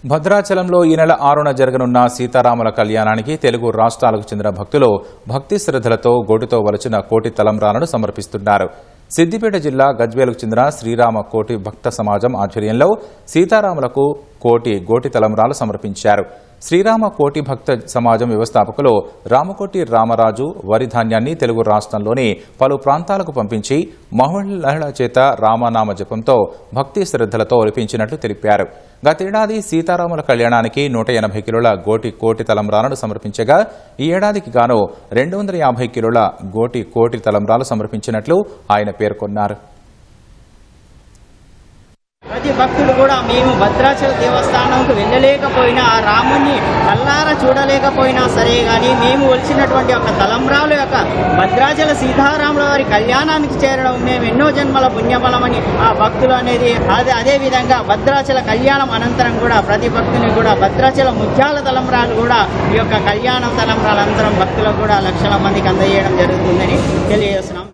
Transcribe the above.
భద్రాచలంలో ఈ నెల 6న జరగనున్న సీతారాముల కళ్యాణానికి తెలుగు రాష్ట్రాలకు చెందిన భక్తులు భక్తి శ్రద్ధలతో గోటితో వలచిన కోటి తలంబ్రాలను సమర్పిస్తున్నారు. సిద్దిపేట జిల్లా గజ్వేలుకు చెందిన శ్రీరామ కోటి భక్త సమాజం ఆధ్వర్యంలో సీతారాములకు గోటి తలంబ్రాలు సమర్పించారు. శ్రీరామ కోటి భక్త సమాజం వ్యవస్థాపకులు రామకోటి రామరాజు వరి ధాన్యాన్ని తెలుగు రాష్ట్రంలోని పలు ప్రాంతాలకు పంపించి మహిళల చేత రామనామ జపంతో భక్తి శ్రద్ధలతో ఒలిపించినట్లు తెలిపారు. గతేడాది సీతారాముల కళ్యాణానికి 180 కిలోల కోటి తలంబ్రాలను సమర్పించగా ఈ ఏడాదికి గాను 250 కిలోల కోటి తలంబ్రాలు సమర్పించినట్లు ఆయన పేర్కొన్నారు. ప్రతి భక్తులు కూడా మేము భద్రాచల దేవస్థానంకు వెళ్ళలేకపోయినా ఆ రాముని కల్లారా చూడలేకపోయినా సరే కానీ మేము వచ్చినటువంటి ఒక తలంబ్రాల యొక్క భద్రాచల సీతారాముల వారి కళ్యాణానికి చేరడం మేము ఎన్నో జన్మల పుణ్యఫలమని ఆ భక్తులు అనేది అదే విధంగా భద్రాచల కళ్యాణం అనంతరం కూడా ప్రతి భక్తుని కూడా భద్రాచల ముత్యాల తలంబ్రాలు కూడా ఈ యొక్క కళ్యాణం తలంబ్రాల అనంతరం భక్తులకు కూడా లక్షల మందికి అందజేయడం జరుగుతుందని తెలియజేస్తున్నాం.